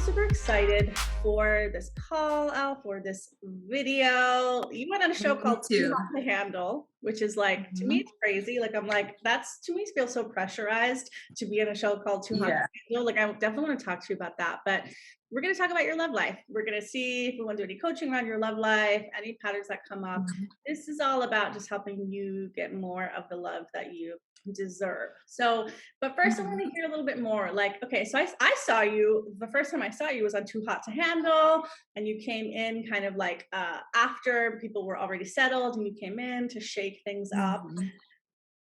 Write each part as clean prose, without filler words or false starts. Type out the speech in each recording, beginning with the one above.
super excited for this call out, for this video. You went on a show Me called Too too. Hot to Handle, which is like, to me, Mhm. it's crazy. Like, I'm like, that's to me feels so pressurized to be in a show called Too Hot to Yeah. Handle. Like, I definitely want to talk to you about that. But we're going to talk about your love life. We're going to see if we want to do any coaching around your love life, any patterns that come up. Mhm. This is all about just helping you get more of the love that you deserve. So, but first, I want Mhm. to hear a little bit more. Like, okay, so I saw you the first time I saw you was on Too Hot to Handle, and you came in kind of like after people were already settled, and you came in to shake things up. Mhm. Um,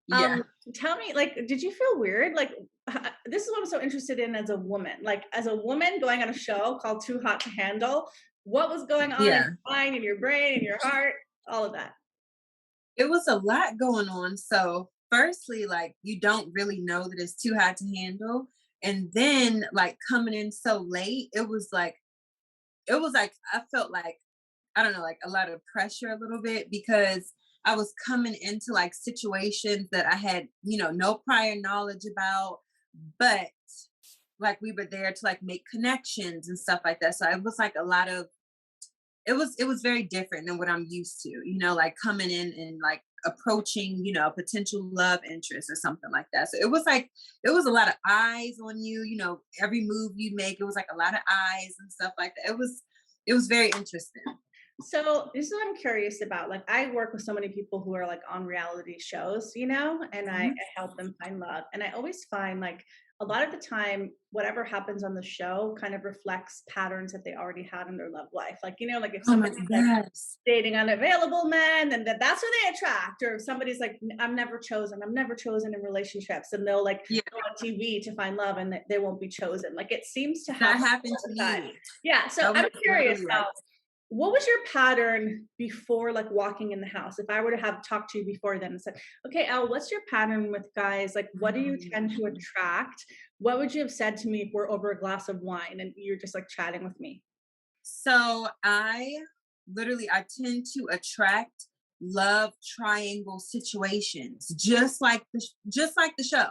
Yeah. Tell me, like, did you feel weird? Like, this is what I'm so interested in as a woman. Like, as a woman going on a show called Too Hot to Handle, what was going on in Yeah. your mind, in your brain, in your heart, all of that? It was a lot going on. So, firstly, like, you don't really know that it's too hot to handle. And then, like, coming in so late, it was like, I felt like, I don't know, like a lot of pressure a little bit because I was coming into like situations that I had, no prior knowledge about, but like we were there to like make connections and stuff like that. So it was like a lot of it was very different than what I'm used to, like coming in and like approaching, a potential love interest or something like that. So it was a lot of eyes on you, every move you make, it was like a lot of eyes and stuff like that. It was very interesting. So this is what I'm curious about. Like, I work with so many people who are like on reality shows, and I Mhm. help them find love. And I always find like a lot of the time, whatever happens on the show kind of reflects patterns that they already had in their love life. Like, like if Oh my somebody's like yes. dating unavailable men, and that's who they attract, or if somebody's like, I'm never chosen in relationships, and they'll like Yeah, go on TV to find love, and they won't be chosen. Like, it seems to that happen happened all to the time. me. Yeah. So That was I'm curious literally now, like what was your pattern before, like, walking in the house? If I were to have talked to you before then and said, okay, Elle, what's your pattern with guys? Like, what do you tend to mm. attract? What would you have said to me if we're over a glass of wine and you're just like chatting with me? So I tend to attract love triangle situations, just like the show,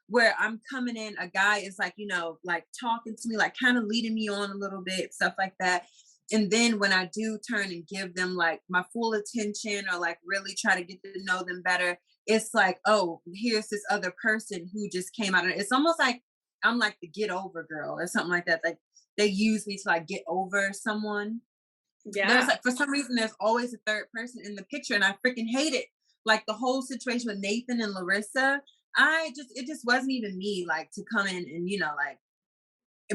where I'm coming in, a guy is like, like talking to me, like kind of leading me on a little bit, stuff like that. And then when I do turn and give them like my full attention or like really try to get to know them better, it's like, oh, here's this other person who just came out. It's almost like I'm like the get over girl or something like that. Like they use me to like get over someone. There's Yeah. like, for some reason, there's always a third person in the picture, and I freaking hate it. Like the whole situation with Nathan and Larissa, it just wasn't even me, like to come in and, like,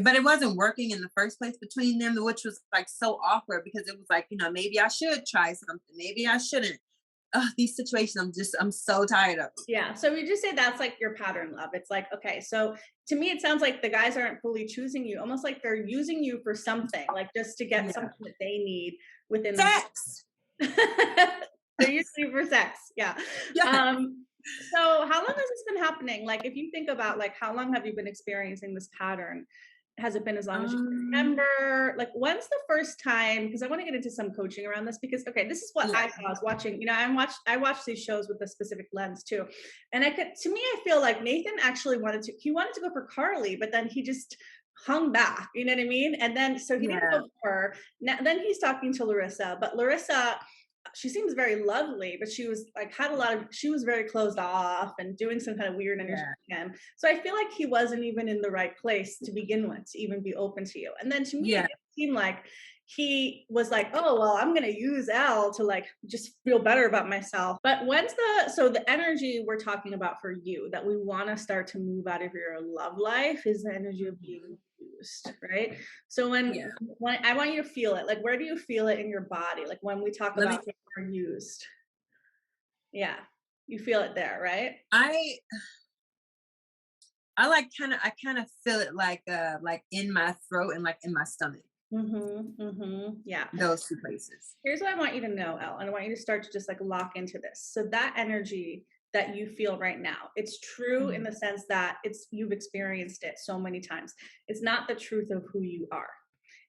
but it wasn't working in the first place between them, which was like so awkward because it was like, maybe I should try something, maybe I shouldn't. Ugh, these situations, I'm so tired of them. Yeah. So we just say that's like your pattern love. It's like, okay, so to me, it sounds like the guys aren't fully choosing you, almost like they're using you for something, like just to get Yeah. something that they need within themselves. Sex. They're using you for sex. Yeah. Yeah. So how long has this been happening? Like, if you think about like how long have you been experiencing this pattern? Has it been as long as you can Um, remember? Like, when's the first time? Because I want to get into some coaching around this. Because okay, this is what yeah. I saw. I was watching. I watch these shows with a specific lens too, and to me, I feel like Nathan actually he wanted to go for Carly, but then he just hung back. You know what I mean? And then so he didn't Yeah. go for her. Now then he's talking to Larissa, but Larissa, she seems very lovely, but she was like she was very closed off and doing some kind of weird energy Yeah. with him. So I feel like he wasn't even in the right place to begin with to even be open to you. And then to me, it Yeah. didn't seem like he was like, oh well, I'm gonna use Elle to like just feel better about myself. But the energy we're talking about for you that we want to start to move out of your love life is the energy of being used, right? So Yeah. when I want you to feel it, like where do you feel it in your body? Like when we talk Let me about being used. Yeah. You feel it there, right? I I kind of feel it like in my throat and like in my stomach. Mm-hmm. Mm-hmm. Yeah. Those two places. Here's what I want you to know, Elle, and I want you to start to just like lock into this. So that energy that you feel right now, it's true in Mhm. the sense that you've experienced it so many times. It's not the truth of who you are.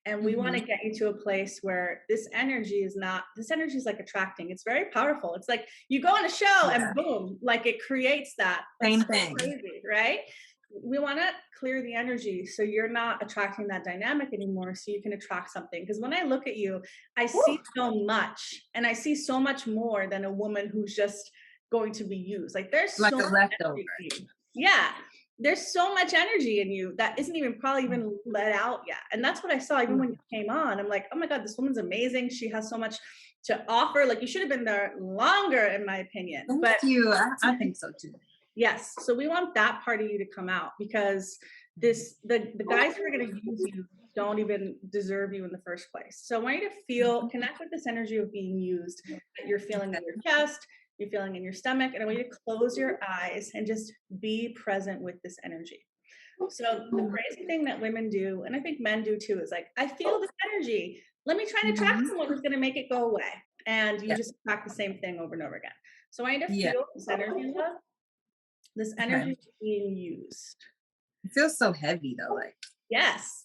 And we want to Mhm. get you to a place where this energy is like attracting. It's very powerful. It's like you go on a show and Yeah. boom, like it creates that. That's Same so thing. crazy, right? we want to clear the energy so you're not attracting that dynamic anymore, so you can attract something. Because when I look at you, I see Woo! so much, and I see so much more than a woman who's just going to be used. Like there's Like so a much leftover. energy in you. Yeah, there's so much energy in you that isn't even probably even let out yet. And that's what I saw even when you came on. I'm like, oh my God, this woman's amazing. She has so much to offer. Like you should have been there longer, in my opinion. Thank But you. I think so too. yes. So we want that part of you to come out because the guys who are going to use you don't even deserve you in the first place. So I want you to feel connect with this energy of being used that you're feeling in Okay. your chest, you're feeling in your stomach, and I want you to close your eyes and just be present with this energy. So the crazy thing that women do, and I think men do too, is like, I feel this energy. Let me try to attract Mhm. someone who's going to make it go away. And you Yeah. just attract the same thing over and over again. So I want you to Yeah. feel this energy, love. This Okay. energy is being used. It feels so heavy though. Like, Yes.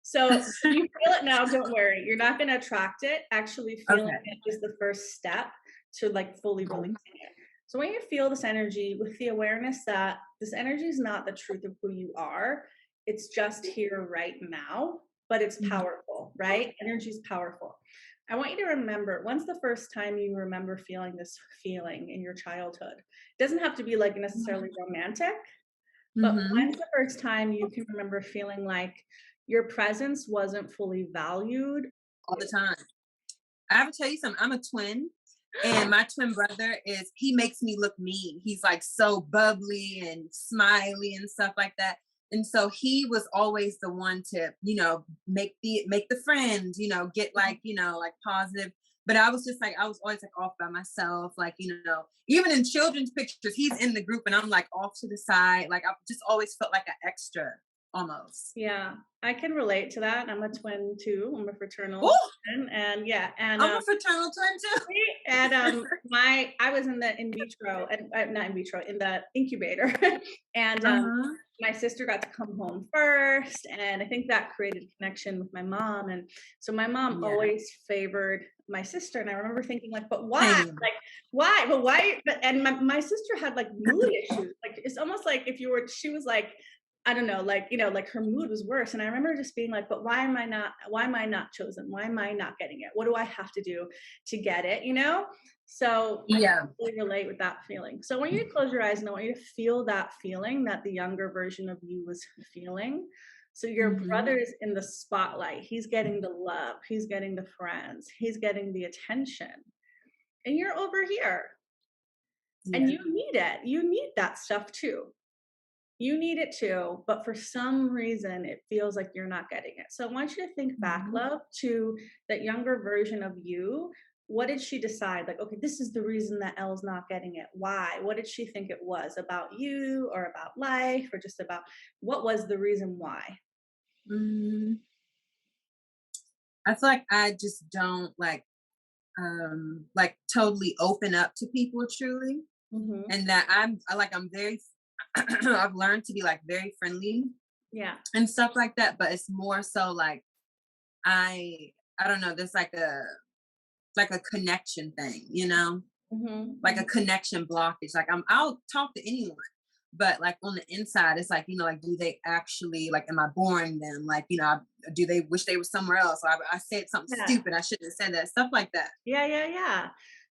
So if you feel it now, don't worry. You're not going to attract it. Actually, feeling okay. it is the first step to like fully releasing it. So when you feel this energy with the awareness that this energy is not the truth of who you are, it's just here right now, but it's Mhm. powerful, right? Energy is powerful. I want you to remember when's the first time you remember feeling this feeling in your childhood? It doesn't have to be like necessarily romantic. But Mhm. when's the first time you can remember feeling like your presence wasn't fully valued? All the time. I have to tell you something. I'm a twin, and my twin brother he makes me look mean. He's like so bubbly and smiley and stuff like that. And so he was always the one to, make the friends, get like, like positive. But I was just like, I was always like off by myself, like, even in children's pictures, he's in the group and I'm like off to the side. Like I just always felt like an extra almost. Yeah, I can relate to that. I'm a twin too. I'm a fraternal Oh, twin, and yeah, and I'm a fraternal twin too. and my I was in the in vitro and not in vitro in the incubator, and Uh-huh. my sister got to come home first, and I think that created a connection with my mom, and so my mom Yeah. always favored my sister, and I remember thinking like, but why? Same. Like, why? But why? But and my sister had like mood issues. Like it's almost like if you were, she was like, I don't know, like, like her mood was worse. And I remember just being like, but why am I not chosen? Why am I not getting it? What do I have to do to get it? So I can Yeah. really relate with that feeling. So I want you to close your eyes and I want you to feel that feeling that the younger version of you was feeling. So your Mhm. brother is in the spotlight. He's getting the love. He's getting the friends. He's getting the attention. And you're over here. And Yeah. you need it. You need that stuff too. You need it too, but for some reason it feels like you're not getting it. So I want you to think back, Mhm. love, to that younger version of you. What did she decide? Like, okay, this is the reason that Elle's not getting it. Why? What did she think it was about you or about life or just about what was the reason why? Mm, I feel like I just don't like totally open up to people truly, Hmm. and that I'm very I've learned to be like very friendly Yeah. and stuff like that, but it's more so like I don't know, there's like a connection thing, Hmm. like a connection blockage. Like I'll talk to anyone, but like on the inside, it's like, like, do they actually, like, am I boring them? Like, do they wish they were somewhere else? Or I said something Yeah. stupid. I shouldn't have said that. Stuff like that. Yeah, yeah, yeah.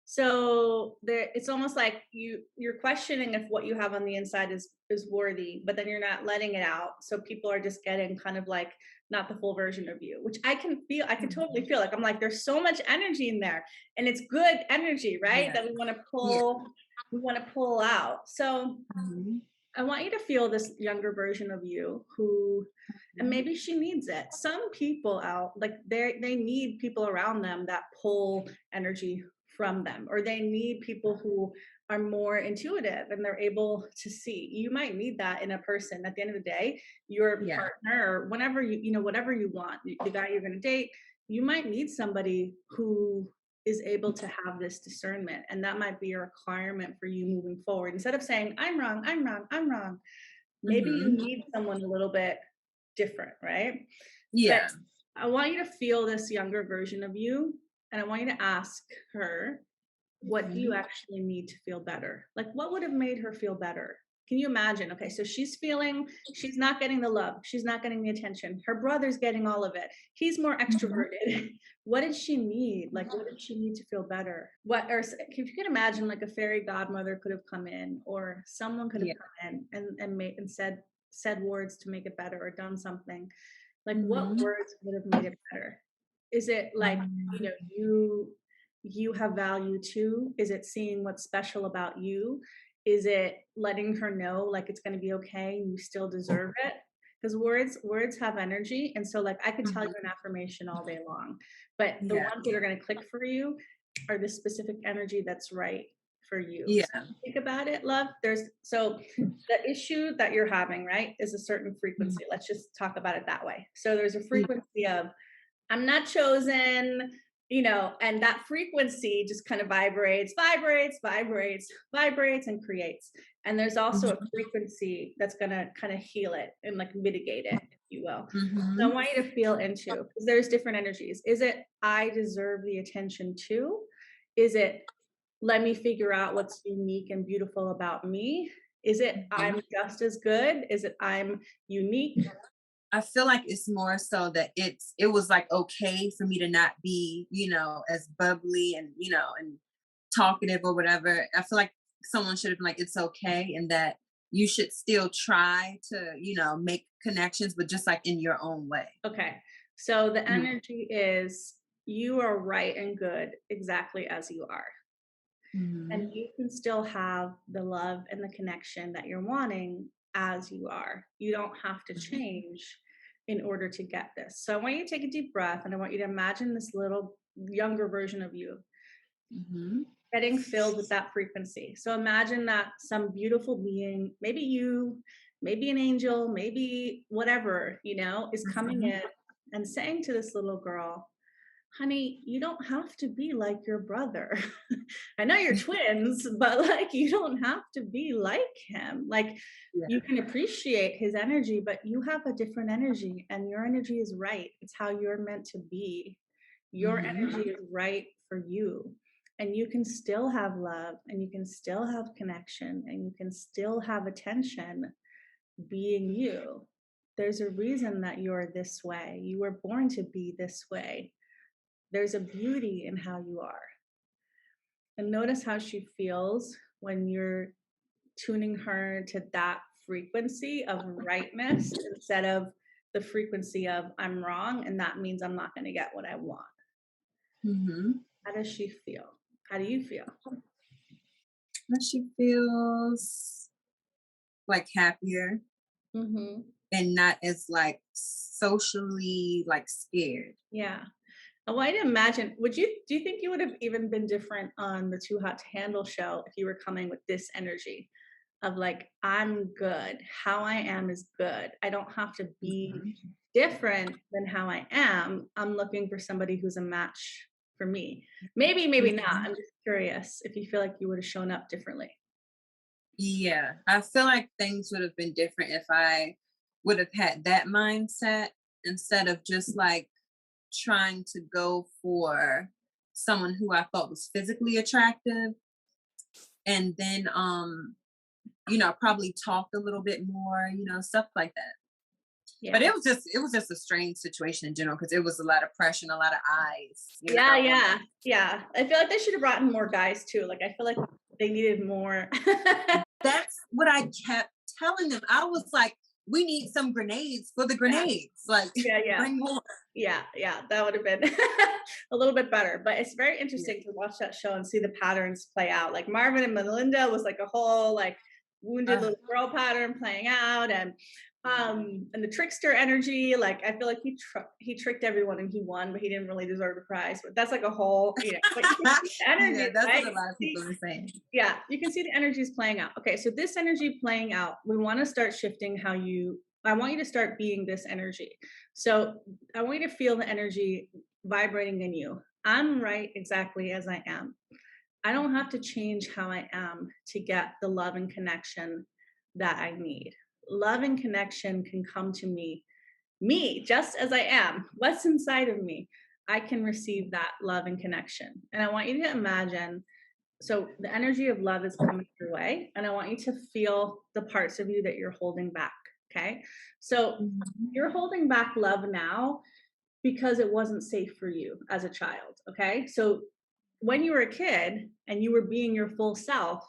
So there it's almost like you're questioning if what you have on the inside is worthy, but then you're not letting it out. So people are just getting kind of like not the full version of you, which I can totally Mhm. feel like I'm like there's so much energy in there and it's good energy, right? Yeah. That Yeah. we want to pull out. So Mhm. I want you to feel this younger version of you who, and Mhm. maybe she needs it. Some people out, like they need people around them that pull energy from them, or they need people who are more intuitive and they're able to see. You might need that in a person. At the end of the day, your Yeah. partner, or whenever whatever you want, the guy you're going to date, you might need somebody who is able to have this discernment. And that might be a requirement for you moving forward. Instead of saying, I'm wrong, I'm wrong, I'm wrong, maybe you Mhm. need someone a little bit different, right? But Yeah. I want you to feel this younger version of you. And I want you to ask her, what do you Mhm. actually need to feel better? Like, what would have made her feel better? Can you imagine? Okay, so she's feeling she's not getting the love, she's not getting the attention. Her brother's getting all of it. He's more Mhm. extroverted. What did she need? Like, what did she need to feel better? What, or if you could imagine, like a fairy godmother could have come in, or someone could have Yeah. come in and made and said words to make it better, or done something. Like, what Mhm. words would have made it better? Is it like, Mhm. you have value too? Is it seeing what's special about you? Is it letting her know like it's gonna be okay, you still deserve it? Because words have energy. And so like I could tell you Mhm. an affirmation all day long, but the Yeah. ones that are gonna click for you are the specific energy that's right for you. So Yeah. think about it, love. The issue that you're having, right, is a certain Mhm. frequency. Let's just talk about it that way. So there's a Yeah. frequency of I'm not chosen, and that frequency just kind of vibrates, vibrates, vibrates, vibrates, and creates. And there's also a Mhm. frequency that's going to kind of heal it and like mitigate it, if you will. So I Mhm. want you to feel into, because there's different energies. Is it I deserve the attention too? Is it let me figure out what's unique and beautiful about me? Is it Mhm. I'm just as good? Is it I'm unique? I feel like it's more so that it was like okay for me to not be, as bubbly and, and talkative or whatever. I feel like someone should have been like, it's okay, and that you should still try to, make connections, but just like in your own way. Okay. So the Yeah. energy is you are right and good exactly as you are. And Mhm. you can still have the love and the connection that you're wanting as you are. You don't have to Mhm. change in order to get this. So I want you to take a deep breath and I want you to imagine this little younger version of you Mhm. getting filled with that frequency. So imagine that some beautiful being, maybe you, maybe an angel, maybe whatever, is coming Mhm. in and saying to this little girl, honey, you don't have to be like your brother. I know you're twins, but like you don't have to be like him. Like you Yeah. can appreciate his energy, but you have a different energy and your energy is right. It's how you're meant to be. Your Mhm. energy is right for you. And you can still have love and you can still have connection and you can still have attention being you. There's a reason that you're this way. You were born to be this way. There's a beauty in how you are. And notice how she feels when you're tuning her to that frequency of rightness instead of the frequency of I'm wrong and that means I'm not going to get what I want. Mhm. How does she feel? How do you feel? But she feels like happier Hmm. and not as like socially like scared. Yeah. I want you to imagine, do you think you would have even been different on the Too Hot to Handle show if you were coming with this energy of like, I'm good. How I am is good. I don't have to be Mhm. different than how I am. I'm looking for somebody who's a match for me. Maybe, maybe not. Mhm. I'm just curious if you feel like you would have shown up differently. Yeah, I feel like things would have been different if I would have had that mindset instead of just like trying to go for someone who I thought was physically attractive, and then probably talked a little bit more, stuff like that. But Yeah. it was just a strange situation in general because it was a lot of pressure and a lot of eyes, Yeah, on yeah, yeah. I feel like they should have brought in more guys too. Like I feel like they needed more. That's what I kept telling them. I was like, we need some grenades for the Yeah, grenades. Like, yeah, yeah. bring more. Yeah, yeah, that would have been a little bit better. But it's very Yeah. interesting to watch that show and see the patterns play out. Like Marvin and Melinda was like a whole like wounded Uh, little girl pattern playing out, and the trickster energy. Like I feel like he tricked everyone and he won, but he didn't really deserve a prize. But that's like a whole, but you can see the yeah, energy, that's right? what a lot of people are saying. Yeah, you can see the energies playing out. Okay, so this energy playing out, we want to start shifting I want you to start being this energy. So I want you to feel the energy vibrating in you. I'm right exactly as I am. I don't have to change how I am to get the love and connection that I need. Love and connection can come to me just as I am. What's inside of me? I can receive that love and connection. And I want you to imagine So the energy of love is coming your way, and I want you to feel the parts of you that you're holding back. Okay. So Mhm. you're holding back love now because it wasn't safe for you as a child. Okay. So when you were a kid and you were being your full self,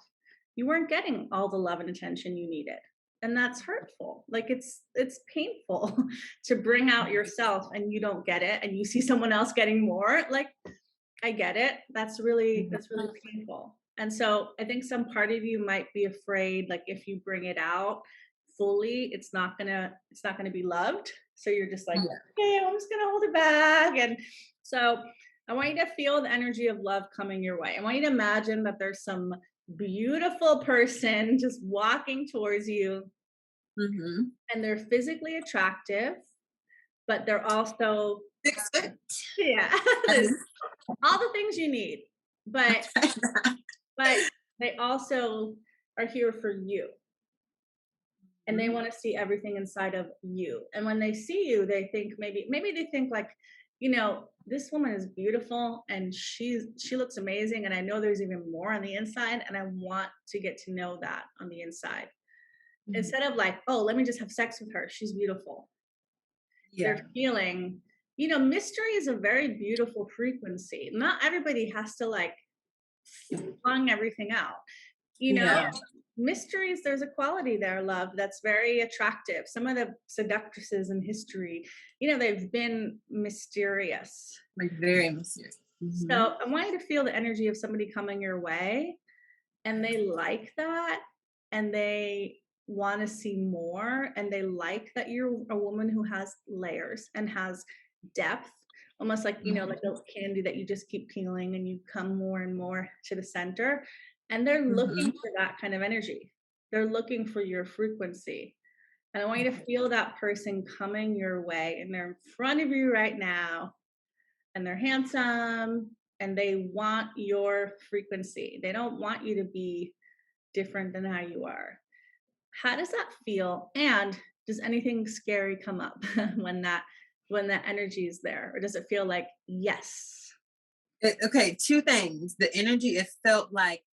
you weren't getting all the love and attention you needed. And that's hurtful. Like it's painful to bring out yourself and you don't get it and you see someone else getting more. Like I get it. That's really painful. And so I think some part of you might be afraid like if you bring it out fully, it's not gonna be loved. So you're just like, Yeah. okay, I'm just gonna hold it back. And so I want you to feel the energy of love coming your way. I want you to imagine that there's some beautiful person just walking towards you Mhm. and they're physically attractive, but they're also 6 foot. yeah, At there's least. all the things you need. But they also are here for you and they Mhm. want to see everything inside of you. And when they see you, they think maybe they think like, this woman is beautiful and she looks amazing and I know there's even more on the inside and I want to get to know that on the inside. Mhm. Instead of like, oh, let me just have sex with her. She's beautiful. Yeah. They're feeling, mystery is a very beautiful frequency. Not everybody has to like flung everything out. You know, Yeah. mysteries, there's a quality there, love, that's very attractive. Some of the seductresses in history, they've been mysterious. Like, very mysterious. Mhm. So I want you to feel the energy of somebody coming your way and they like that and they want to see more and they like that you're a woman who has layers and has depth, almost like like Mhm. a candy that you just keep peeling and you come more and more to the center, and they're looking Mhm. for that kind of energy. They're looking for your frequency, and I want you to Okay. feel that person coming your way and they're in front of you right now and they're handsome and they want your frequency. They don't want you to be different than how you are. How does that feel? And does anything scary come up when that energy is there? Or does it feel like yes? Okay, 2 things. The energy, it felt like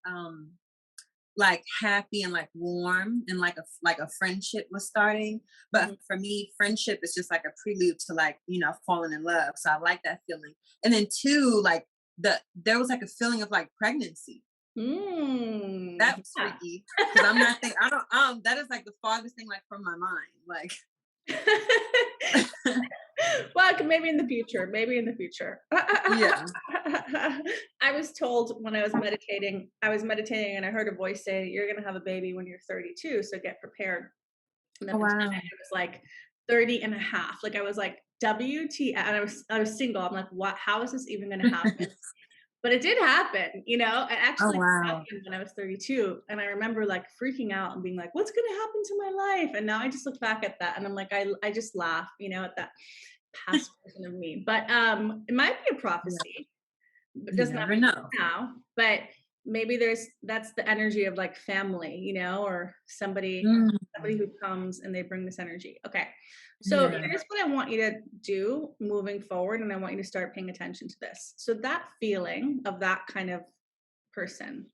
happy and like warm and like a friendship was starting. But Mhm. for me, friendship is just like a prelude to like, falling in love. So I like that feeling. And then 2, like there was like a feeling of like pregnancy. That was Yeah. freaky because I'm not think I don't that is like the farthest thing like from my mind. Like Well, maybe in the future. Maybe in the future. yeah. I was told when I was meditating and I heard a voice say, "You're going to have a baby when you're 32, so get prepared." And Oh at the time wow. it was like 30 and a half. Like I was like, WT, and I was single. I'm like, what? How is this even going to happen? But it did happen, It Oh actually wow. happened when I was 32, and I remember, like, freaking out and being like, "What's gonna happen to my life?" And now I just look back at that, and I'm like, I just laugh, at that past version of me. But, it might be a Yeah. prophecy. It You doesn't never happen know. now, but maybe that's the energy of, like, family, or somebody Mm. who comes and they bring this energy. Okay. So Yeah. here's what I want you to do moving forward, and I want you to start paying attention to this. So that feeling of that kind of person,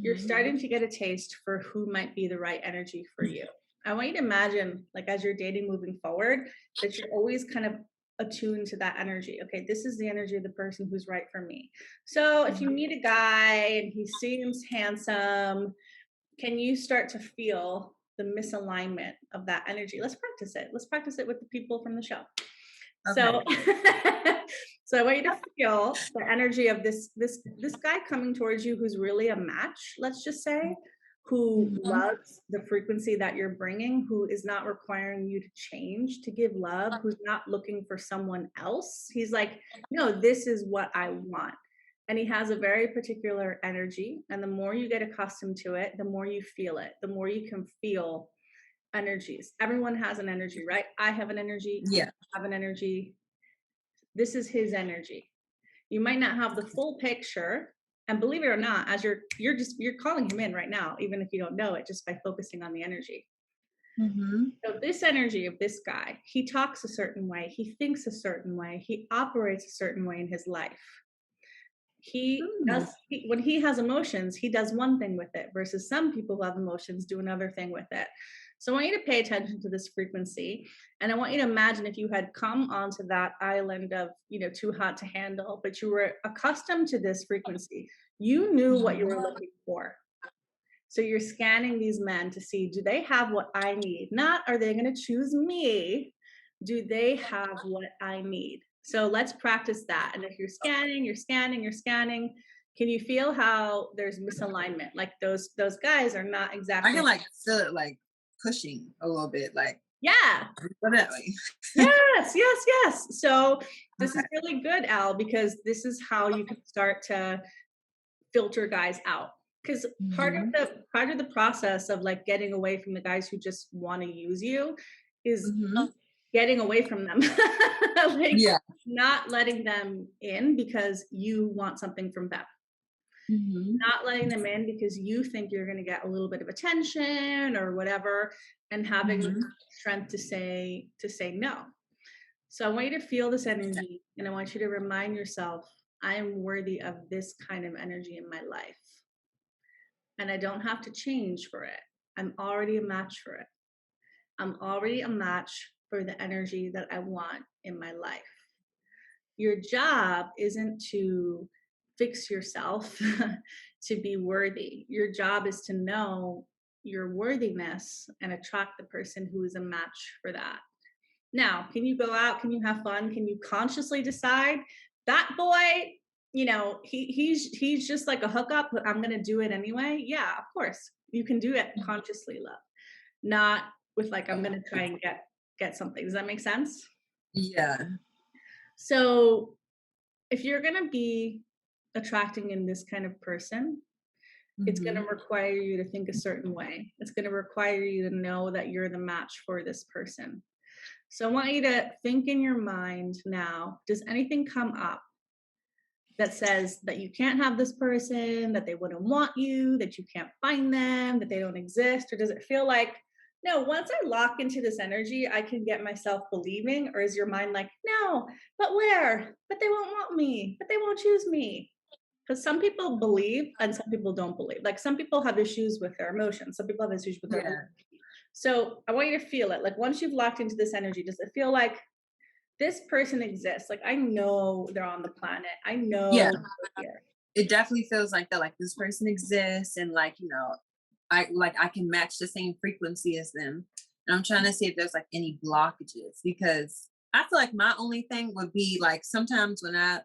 you're Mhm. starting to get a taste for who might be the right energy for you. I want you to imagine, like, as you're dating moving forward, that you're always kind of attuned to that energy. Okay, this is the energy of the person who's right for me. So if you meet a guy and he seems handsome, can you start to feel the misalignment of that energy? Let's practice it. Let's practice it with the people from the show. So, Okay. so I want you to feel the energy of this guy coming towards you who's really a match, let's just say, who Mhm. loves the frequency that you're bringing, who is not requiring you to change to give love, who's not looking for someone else. He's like, no, this is what I want. And he has a very particular energy. And the more you get accustomed to it, the more you feel it, the more you can feel energies. Everyone has an energy, right? I have an energy. You Yeah. have an energy. This is his energy. You might not have the full picture, and believe it or not, as you're calling him in right now, even if you don't know it, just by focusing on the energy. Mhm. So this energy of this guy, he talks a certain way, he thinks a certain way, he operates a certain way in his life. Mm. When he has emotions, he does one thing with it versus some people who have emotions do another thing with it. So I want you to pay attention to this frequency, and I want you to imagine if you had come onto that island of, too hot to handle, but you were accustomed to this frequency. You knew what you were Mhm. looking for. So you're scanning these men to see, do they have what I need? Not, are they going to choose me? Do they have what I need? So let's practice that. And if you're scanning, you're scanning, you're scanning, can you feel how there's misalignment? Like those guys are not I exactly. can like feel it like pushing a little bit, like Yeah. definitely. Yes, yes, yes. So this is Okay. really good, Al, because this is how you can start to filter guys out. Because Mhm. part of the process of like getting away from the guys who just want to use you is Mhm. getting away from them. Like Yeah. not letting them in because you want something from them. Mhm. Not letting them in because you think you're going to get a little bit of attention or whatever, and having the Mhm. strength to say no. So I want you to feel this energy, and I want you to remind yourself, I am worthy of this kind of energy in my life. And I don't have to change for it. I'm already a match for it. I'm already a match for the energy that I want in my life. Your job isn't to fix yourself to be worthy. Your job is to know your worthiness and attract the person who is a match for that. Now, can you go out? Can you have fun? Can you consciously decide that boy, he's just like a hookup, but I'm gonna do it anyway? Yeah, of course. You can do it consciously, love. Not with like I'm gonna try and get something. Does that make sense? Yeah. So if you're gonna be attracting in this kind of person, it's gonna Mhm. require you to think a certain way. It's gonna require you to know that you're the match for this person. So I want you to think in your mind now, does anything come up that says that you can't have this person, that they wouldn't want you, that you can't find them, that they don't exist? Or does it feel like, no, once I lock into this energy, I can get myself believing? Or is your mind like, no, but where? But they won't want me, but they won't choose me? Because some people believe and some people don't believe. Like some people have issues with their emotions, some people have issues with their beliefs. Yeah. So I want you to feel it. Like once you've locked into this energy, does it feel like this person exists? Like I know they're on the planet. I Yeah. know they're here. It definitely feels like that, like this person exists and like, I can match the same frequency as them. And I'm trying to see if there's like any blockages because I feel like my only thing would be like sometimes when I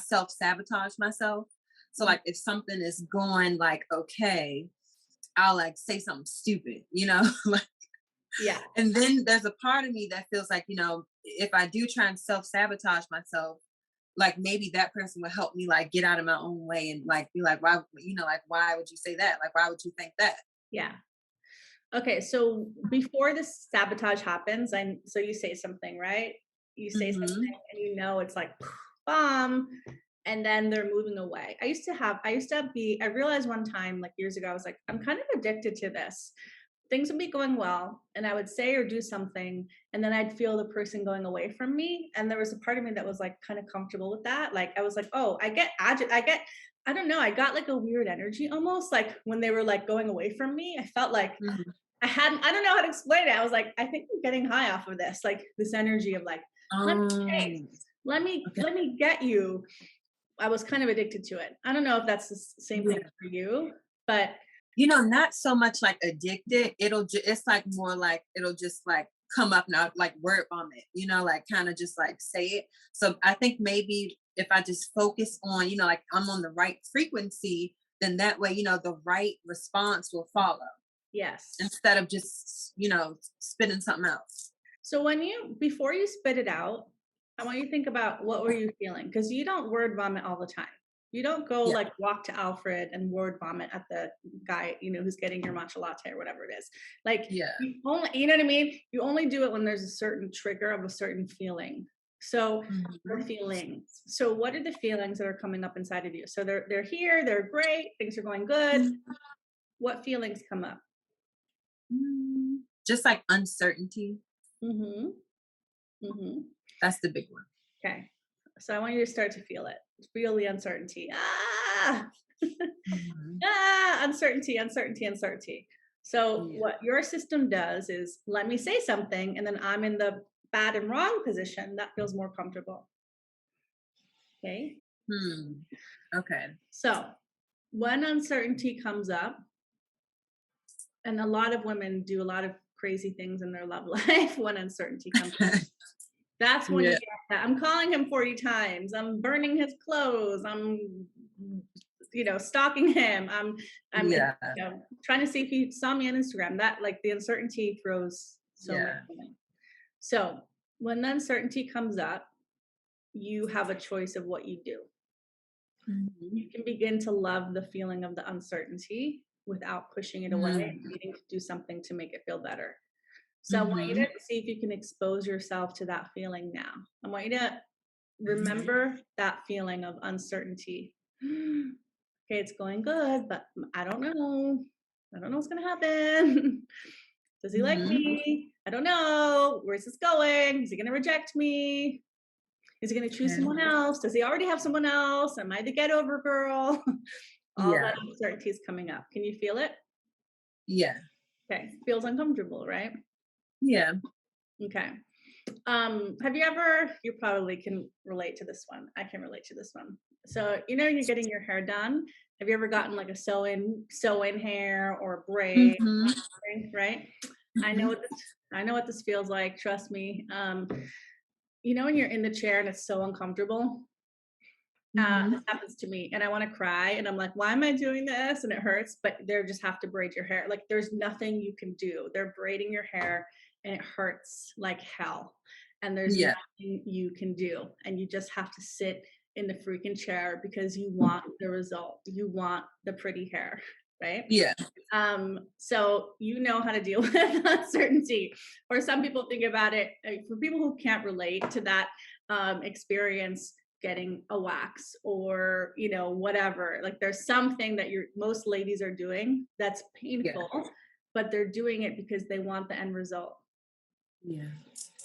self-sabotage myself. So like if something is going like okay, I'll like say something stupid, like Yeah. and then there's a part of me that feels like, if I do try and self-sabotage myself, like maybe that person would help me like get out of my own way and like be like, why, like why would you say that? Like why would you think that? Yeah. Okay. So before this sabotage happens, so you say something, right? You say something Mm-hmm. and it's like bomb, and then they're moving away. I realized one time, like years ago, I was like, I'm kind of addicted to this. Things would be going well and I would say or do something and then I'd feel the person going away from me, and there was a part of me that was like kind of comfortable with that. Like I was like, oh, I don't know, I got like a weird energy almost like when they were like going away from me. I felt like Mm-hmm. I don't know how to explain it. I was like, I think I'm getting high off of this, like this energy of like, let me taste, Um, okay. let me get you. I was kind of addicted to it. I don't know if that's the same thing Yeah. for you, but Not so much like addicted. It's like more like it'll just like come up now, like word vomit, like kind of just like say it. So I think maybe if I just focus on, like I'm on the right frequency, then that way, the right response will follow yes. instead of just, spitting something out. So before you spit it out, I want you to think about what were you feeling? Because you don't word vomit all the time. You don't go Yeah. like walk to Alfred and word vomit at the guy, who's getting your matcha latte or whatever it is. Like Yeah. you know what I mean? You only do it when there's a certain trigger of a certain feeling. So or Mhm. feelings. So what are the feelings that are coming up inside of you? So they're here, they're great, things are going good. What feelings come up? Just like uncertainty. Mm-hmm. Mm-hmm. That's the big one. Okay. So I want you to start to feel it. Feel the uncertainty. Ah, Mhm. ah, uncertainty, uncertainty, uncertainty. So Yeah. what your system does is let me say something, and then I'm in the bad and wrong position. That feels more comfortable. Okay. Hmm. Okay. So when uncertainty comes up, and a lot of women do a lot of crazy things in their love life when uncertainty comes up. That's when you Yeah. get that. I'm calling him 40 times. I'm burning his clothes. I'm, stalking him. I'm, Yeah. trying to see if he saw me on Instagram. That like the uncertainty throws so many Yeah. women. So when the uncertainty comes up, you have a choice of what you do. You Mhm. can begin to love the feeling of the uncertainty without pushing it away and Mm. needing to do something to make it feel better. So I want you Mhm. to see if you can expose yourself to that feeling now. I want you to remember that feeling of uncertainty. Okay, it's going good, but I don't know. I don't know what's going to happen. Does he like Mhm. me? I don't know. Where's this going? Is he going to reject me? Is he going to choose Okay. someone else? Does he already have someone else? Am I the get over girl? All Yeah. that uncertainty is coming up. Can you feel it? Yeah. Okay. Feels uncomfortable, right? Yeah. Okay. Have you ever, you probably can relate to this one. I can relate to this one. So, you're getting your hair done. Have you ever gotten like a sew in hair or a braid, Mhm. right? I know Mhm. what this I know what this feels like, trust me. When you're in the chair and it's so uncomfortable. This Mhm. happens to me and I want to cry and I'm like, why am I doing this? And it hurts, but they just have to braid your hair. Like there's nothing you can do. They're braiding your hair and it hurts like hell. And there's Yeah. nothing you can do. And you just have to sit in the freaking chair because you want the result. You want the pretty hair, right? Yeah. So you know how to deal with uncertainty. Or some people think about it for people who can't relate to that experience getting a wax or whatever, like there's something that most ladies are doing that's Yeah. painful, but they're doing it because they want the end result. Yeah.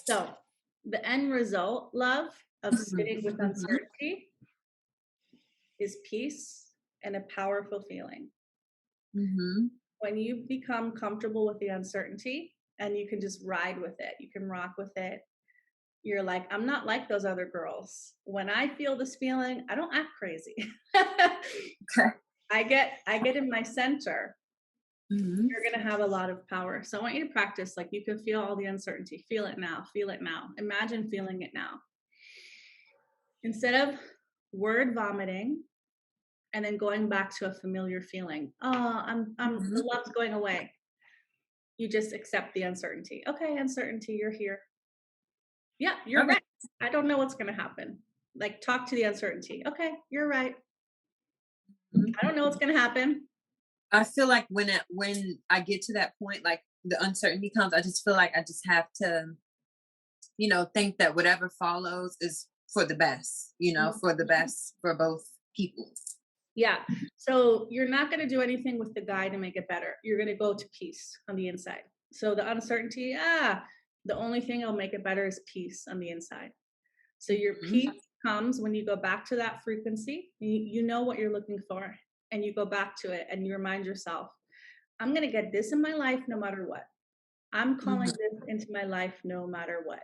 So the end result, love, of Mhm. sitting with Mhm. uncertainty is peace and a powerful feeling. Mhm. When you become comfortable with the uncertainty and you can just ride with it, you can rock with it. You're like, I'm not like those other girls. When I feel this feeling, I don't act crazy. Okay. I get in my center. Mhm. You're gonna have a lot of power. So I want you to practice, like you can feel all the uncertainty. Feel it now. Feel it now. Imagine feeling it now. Instead of word vomiting and then going back to a familiar feeling. Oh, the Mhm. love's going away. You just accept the uncertainty. Okay, uncertainty, you're here. Yeah, you're Okay. right. I don't know what's gonna happen. Like talk to the uncertainty. Okay, you're right. Mhm. I don't know what's gonna happen. I feel like when I get to that point, like the uncertainty comes, I just feel like I just have to, think that whatever follows is for the best, for the Mhm. best for both people. Yeah. So you're not going to do anything with the guy to make it better. You're going to go to peace on the inside. So the uncertainty, the only thing that'll make it better is peace on the inside. So your Mhm. peace comes when you go back to that frequency. You know what you're looking for, and you go back to it and you remind yourself, I'm going to get this in my life no matter what. I'm calling Mhm. this into my life no matter what.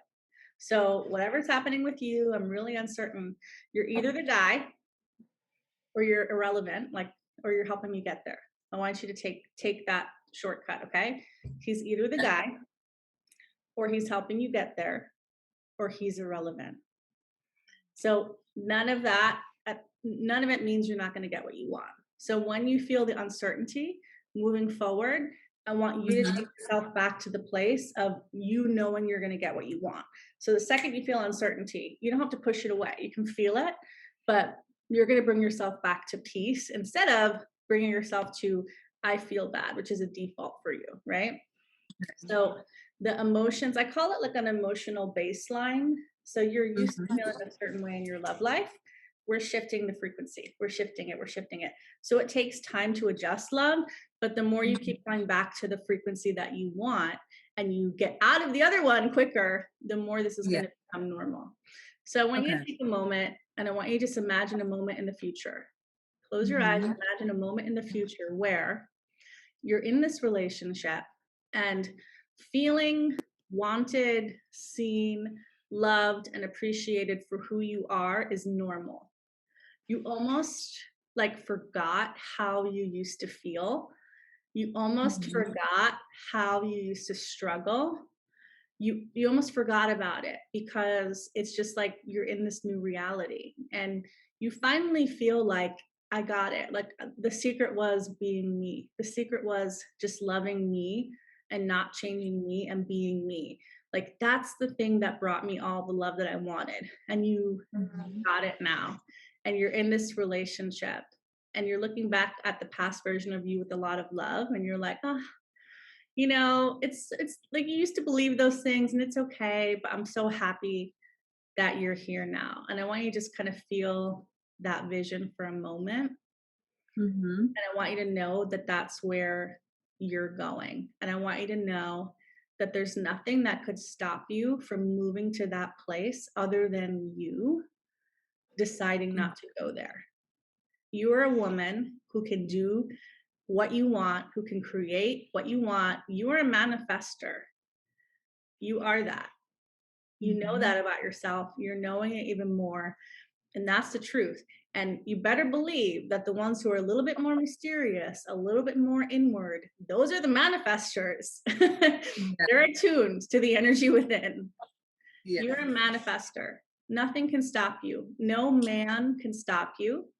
So whatever's happening with you, I'm really uncertain. You're either the guy or you're irrelevant, like, or you're helping me get there. I want you to take that shortcut, okay? He's either the guy, or he's helping you get there, or he's irrelevant. So none of it means you're not going to get what you want. So when you feel the uncertainty moving forward, I want you to Mhm. take yourself back to the place of you knowing you're going to get what you want. So the second you feel uncertainty, you don't have to push it away. You can feel it, but you're going to bring yourself back to peace instead of bringing yourself to I feel bad, which is a default for you, right? So the emotions, I call it like an emotional baseline. So you're used to Mhm. feeling a certain way in your love life. We're shifting the frequency. We're shifting it. We're shifting it. So it takes time to adjust love, but the more you Mhm. keep going back to the frequency that you want and you get out of the other one quicker, the more this is Yeah. going to become normal. So I want you to Okay. take a moment and I want you to just imagine a moment in the future. Close your eyes and Mhm. imagine a moment in the future where you're in this relationship and feeling wanted, seen, loved, and appreciated for who you are is normal. You almost like forgot how you used to feel. You almost Mhm. forgot how you used to struggle. You almost forgot about it because it's just like you're in this new reality and you finally feel like I got it. Like the secret was being me. The secret was just loving me and not changing me and being me. Like that's the thing that brought me all the love that I wanted. And you Mhm. got it now. And you're in this relationship and you're looking back at the past version of you with a lot of love and you're like, oh, it's like you used to believe those things and it's okay, but I'm so happy that you're here now. And I want you to just kind of feel that vision for a moment. Mhm. And I want you to know that that's where you're going. And I want you to know that there's nothing that could stop you from moving to that place other than you deciding Mhm. not to go there. You are a woman who can do what you want, who can create what you want. You are a manifester. You are that. You know Mhm. that about yourself. You're knowing it even more. And that's the truth. And you better believe that the ones who are a little bit more mysterious, a little bit more inward, those are the manifestors. Yeah. They're attuned to the energy within. Yeah. You're a manifester. Nothing can stop you. No man can stop you.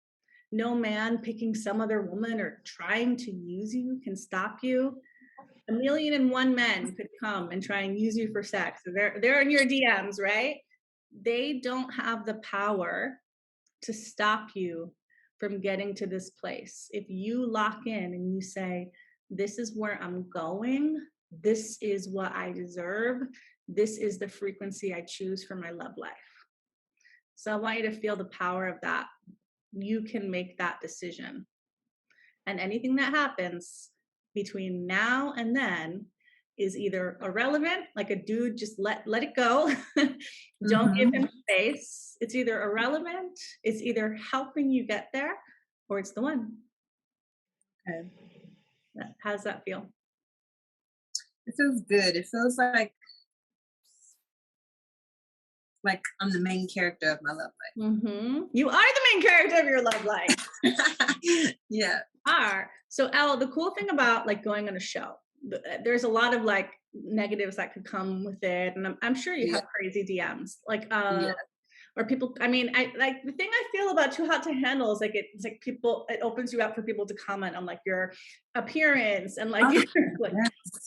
No man picking some other woman or trying to use you can stop you. 1,000,001 men could come and try and use you for sex. They're in your DMs, right? They don't have the power to stop you from getting to this place. If you lock in and you say, this is where I'm going, this is what I deserve, this is the frequency I choose for my love life. So I want you to feel the power of that. You can make that decision. And anything that happens between now and then is either irrelevant, like a dude, just let it go. Don't give Mhm. him space. It's either irrelevant, it's either helping you get there, or it's the one. Okay. How does that feel? It feels good. It feels like I'm the main character of my love You are the main character of your love life. life. Yeah. Are. So Elle, the cool thing about like going on a show, there's a lot of like negatives that could come with it. And I'm sure you Yeah. have crazy DMs. Like Yeah. or people, I mean, I like the thing I feel about Too Hot to Handle is like it's like people, it opens you up for people to comment on like your appearance and like Oh, your like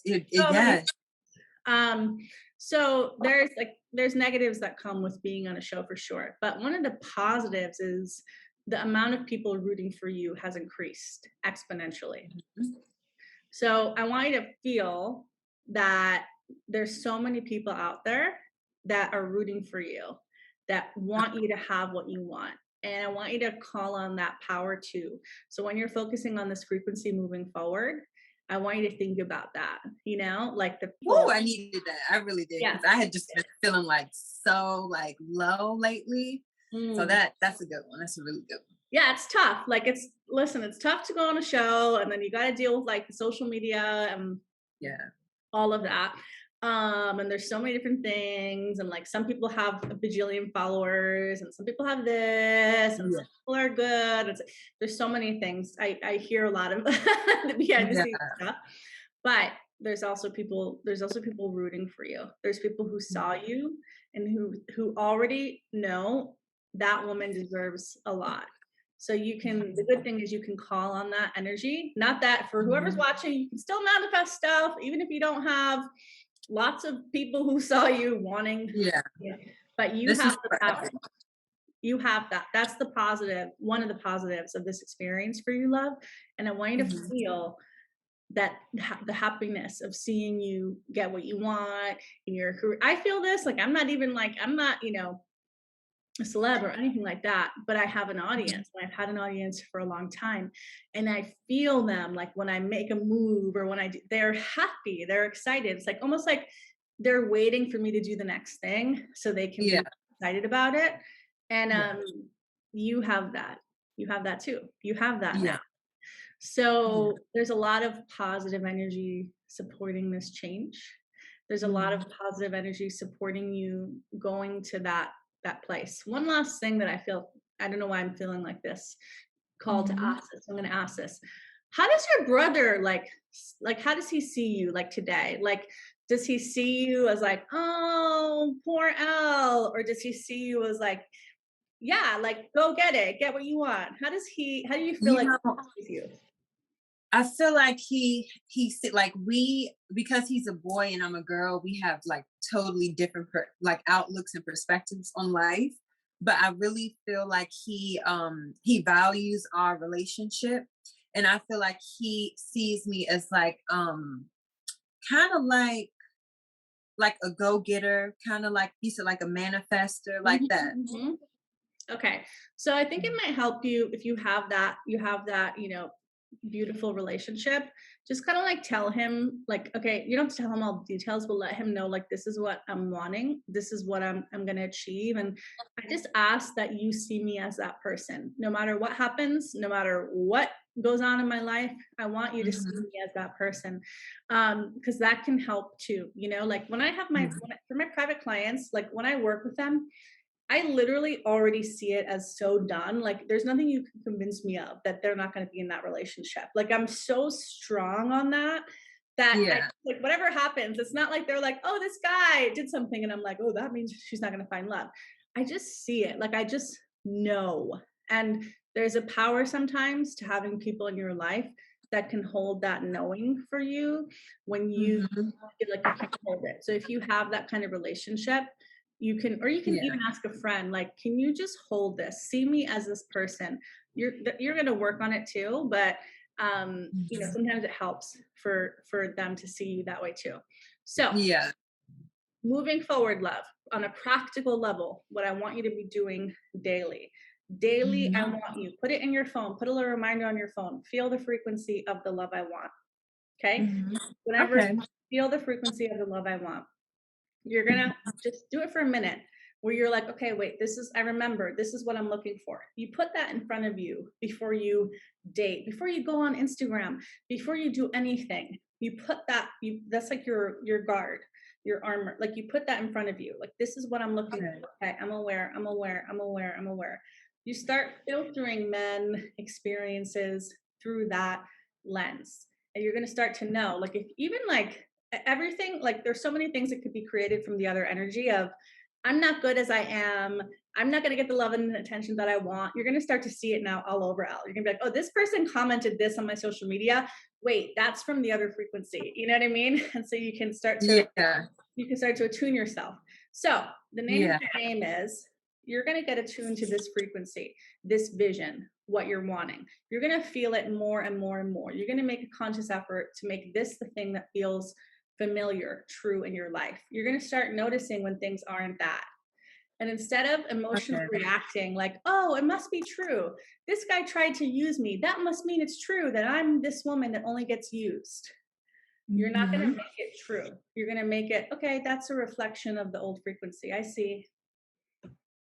yes. so many. Yes. Um, so there's negatives that come with being on a show for sure. But one of the positives is the amount of people rooting for you has increased exponentially. Mhm. So I want you to feel that there's so many people out there that are rooting for you, that want you to have what you want. And I want you to call on that power too. So when you're focusing on this frequency moving forward, I want you to think about that, like the Woo, people. I needed that. I really did Yeah. because I had just been feeling like so like low lately. So Mm. that's a good one. That's a really good one. Yeah, it's tough. Like listen, it's tough to go on a show and then you got to deal with like the social media and Yeah. all of that. And there's so many different things, and like some people have a bajillion followers, and some people have this, and Yeah. some people are good. There's so many things. I hear a lot of the behind the Yeah. scenes stuff, but there's also people rooting for you. There's people who saw you and who already know that woman deserves a lot. So the good thing is you can call on that energy. Not that for whoever's Mhm. watching, you can still manifest stuff, even if you don't have lots of people who saw you wanting, Yeah. yeah, but you This have is the for power. everyone. You have that. That's the positive, one of the positives of this experience for you, love. And I want you to Mhm. feel that the happiness of seeing you get what you want in your career. I feel this, like I'm not, a celeb or anything like that, but I have an Mhm. audience and I've had an audience for a long time. And I feel them like when I make a move or when they're happy, they're excited. It's like almost like they're waiting for me to do the next thing so they can Yeah. be excited about it. And Yeah. you have that. You have that too. You have that Yeah. now. Yeah. So there's a lot of positive energy supporting this change. There's a lot of Mhm. positive energy supporting you going to that place. One last thing that I feel, I don't know why I'm feeling like this, call to Mhm. ask this. I'm going to ask this. How does your brother like how does he see you like today? Like does he see you as like, "Oh, poor Elle," or does he see you as like, "Yeah, like go get it. Get what you want." How do you feel You like know, he sees you? I feel like like we, because he's a boy and I'm a girl, we have like totally different like outlooks and perspectives on life. But I really feel like he values our relationship, and I feel like he sees me as like kind of like a go-getter, kind of like he said, like a manifester, like Mhm, that. mhm. Okay. So I think it might help you if you have that, beautiful relationship. Just kind of like tell him, like, okay, you don't have to tell him all the details, but let him know, like, this is what I'm wanting. This is what I'm gonna achieve. And I just ask that you see me as that person. No matter what happens, no matter what goes on in my life, I want you to see Hmm. me as that person. Because that can help too. Like when I have for my private clients, like when I work with them, I literally already see it as so done. Like, there's nothing you can convince me of that they're not going to be in that relationship. Like, I'm so strong on that I Yeah. like whatever happens. It's not like they're like, oh, this guy did something, and I'm like, oh, that means she's not going to find love. I just see it. Like, I just know. And there's a power sometimes to having people in your life that can hold that knowing for you when you Hmm. feel like you can't hold it. So if you have that kind of relationship, you can Yeah. even ask a friend, like, can you just hold this? See me as this person. You're going to work on it too, but Mhm. sometimes it helps for them to see you that way too. So Yeah. moving forward, love, on a practical level, what I want you to be doing daily. Daily, I Hmm. want you put it in your phone, put a little reminder on your phone. Feel the frequency of the love I want. Okay. Hmm. Whenever Okay. feel the frequency of the love I want, you're gonna just do it for a minute where you're like, okay, wait, I remember, this is what I'm looking for. You put that in front of you before you date, before you go on Instagram, before you do anything. You put that's like your guard, your armor. Like you put that in front of you. Like, this is what I'm looking Okay. for. Okay, I'm aware, I'm aware, I'm aware, I'm aware. You start filtering men experiences through that lens. And you're gonna start to know, like, if even like everything, like there's so many things that could be created from the other energy of, I'm not good as I am, I'm not going to get the love and attention that I want. You're going to start to see it now all over Elle. You're going to be like, oh, this person commented this on my social media, wait, that's from the other frequency, you know what I mean? And so Yeah. you can start to attune yourself. So the name of Yeah. the game is, you're going to get attuned to this frequency, this vision, what you're wanting. You're going to feel it more and more and more. You're going to make a conscious effort to make this the thing that feels familiar, true in your life. You're going to start noticing when things aren't that. And instead of emotionally Okay. reacting like, oh, it must be true, this guy tried to use me, that must mean it's true that I'm this woman that only gets used. You're not going to Hmm. make it true. You're going to make it, okay, that's a reflection of the old frequency. I see.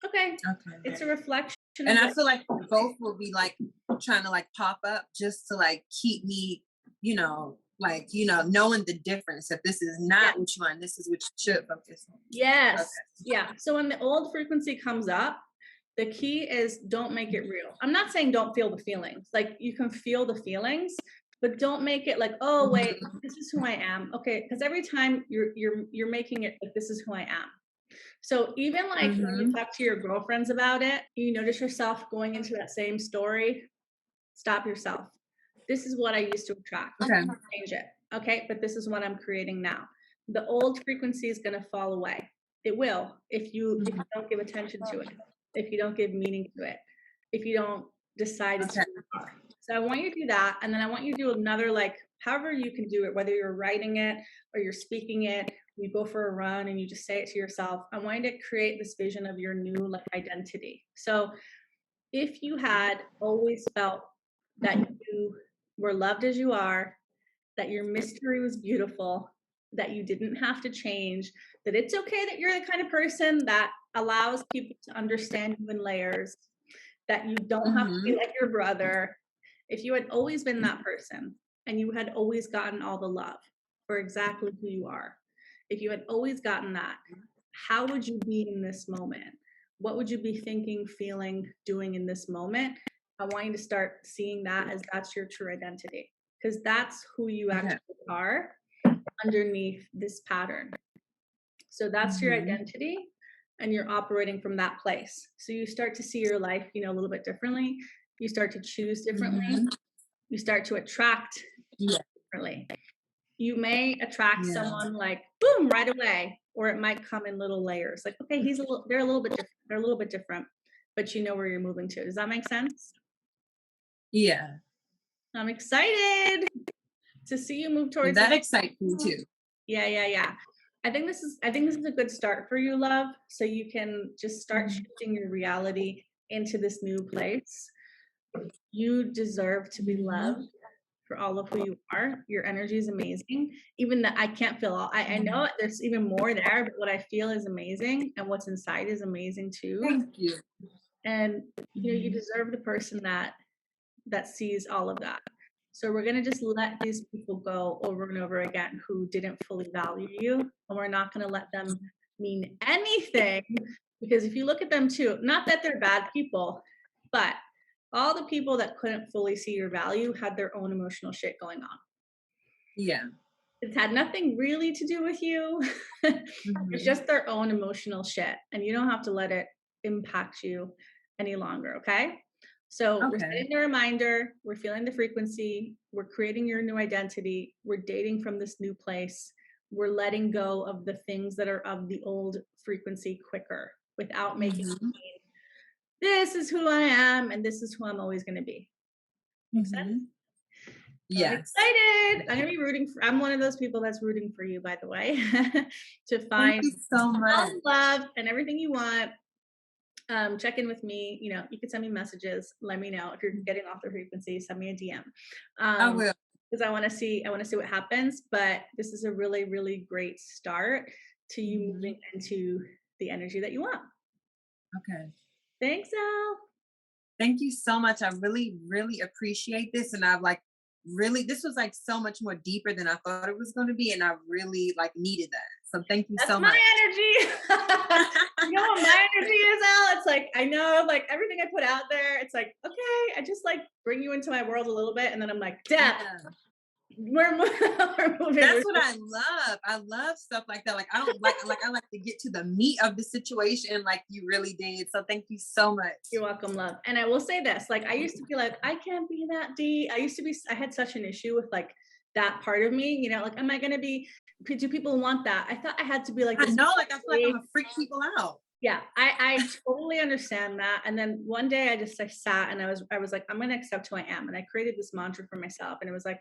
Okay. Okay. It's a reflection And of I the feel like both will be like trying to like pop up just to like keep me, like, knowing the difference. If this is yeah. not what you want, this is what you should focus on. Yes. Okay. Yeah. So when the old frequency comes up, the key is don't make it real. I'm not saying don't feel the feelings. Like, you can feel the feelings, but don't make it like, oh wait, Hmm. this is who I am. Okay, because every time you're making it like, this is who I am. So even like when you Hmm. talk to your girlfriends about it, you notice yourself going into that same story, stop yourself. This is what I used to attract. Okay. Change it. Okay, but this is what I'm creating now. The old frequency is going to fall away. It will if you Mhm. don't give attention to it, if you don't give meaning to it, if you don't decide it's Okay. who you are. So I want you to do that, and then I want you to do another, like, however you can do it, whether you're writing it or you're speaking it. You go for a run and you just say it to yourself. I want you to create this vision of your new like identity. So if you had always felt that you were loved as you are, that your mystery was beautiful, that you didn't have to change, that it's okay that you're the kind of person that allows people to understand you in layers, that you don't have to be Mhm. like your brother. If you had always been that person and you had always gotten all the love for exactly who you are, if you had always gotten that, how would you be in this moment? What would you be thinking, feeling, doing in this moment? I want you to start seeing that as that's your true identity, because that's who you Okay. actually are underneath this pattern. So that's your Mhm. identity, and you're operating from that place. So you start to see your life, a little bit differently. You start to choose differently. Mhm. You start to attract Yeah. differently. You may attract Yeah. someone like boom right away, or it might come in little layers. Like, okay, they're a little bit different. They're a little bit different, but you know where you're moving to. Does that make sense? Yeah. I'm excited to see you move And towards that this. excites me too. Yeah, yeah, yeah. I think this is a good start for you, love. So you can just start Mhm. shifting your reality into this new place. You deserve to be Mhm. loved for all of who you are. Your energy is amazing. Even that I can't feel all I know there's even more there, but what I feel is amazing and what's inside is amazing too. Thank you. And you Mhm. deserve the person that sees all of that. So we're going to just let these people go over and over again who didn't fully value you. And we're not going to let them mean anything, because if you look at them too, not that they're bad people, but all the people that couldn't fully see your value had their own emotional shit going on. Yeah. It's had nothing really to do with you. It's Mhm. just their own emotional shit. And you don't have to let it impact you any longer. Okay. So we're Okay. setting the reminder, we're feeling the frequency, we're creating your new identity, we're dating from this new place, we're letting go of the things that are of the old frequency quicker without making Mhm. this is who I am and this is who I'm always going to be. Make sense? Mhm. I'm Yes. excited. I'm gonna be rooting for. I'm one of those people that's rooting for you, by the way, to Thank find you so all much. the love and everything you want. Check in with me. You can send me messages. Let me know if you're getting off the frequency. Send me a DM. I Um, will. because I want to see. I want to see what happens. But this is a really, really great start to you moving Mhm. into the energy that you want. Okay. Thanks, Al. Thank you so much. I really, really appreciate this. And I've like really, this was like so much more deeper than I thought it was going to be. And I really like needed that. So thank you That's so my much. energy. You know what my energy is, Al? It's like I know, like everything I put out there. It's like okay, I just like bring you into my world a little bit, and then I'm like, Deb, Yeah. we're moving. That's what I love. I love stuff like that. Like I don't like I like to get to the meat of the situation like you really did. So thank you so much. You're welcome, love. And I will say this: like I used to be like, I can't be that D. I used to be. I had such an issue with like that part of me. Like, am I gonna be? Do people want that? I thought I had to be like I this. know, like I feel like I'm gonna freak people out. Yeah, I totally understand that. And then one day I sat and I was like, I'm gonna accept who I am. And I created this mantra for myself. And it was like,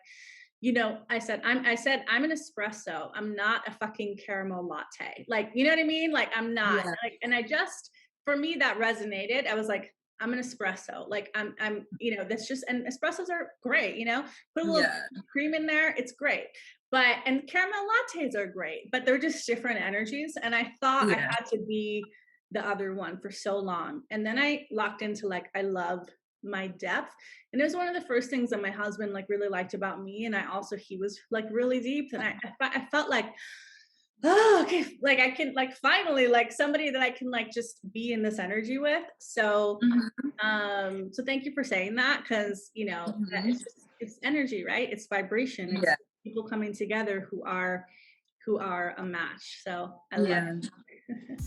I said I'm an espresso. I'm not a fucking caramel latte. Like, you know what I mean? Like I'm not. Yeah. Like, and I just for me that resonated. I was like, I'm an espresso. Like that's just and espressos are great. Put a little Yeah. cream in there, it's great. And caramel lattes are great, but they're just different energies. And I thought I Yeah. had to be the other one for so long. And then I locked into like, I love my depth. And it was one of the first things that my husband like really liked about me. And he was like really deep. And I felt like, oh, okay, like I can like finally like somebody that I can like just be in this energy with. So Mhm. so thank you for saying that because that Mhm. it's energy, right? It's vibration. It's Yeah. people coming together who are a match. So I love Yeah. it.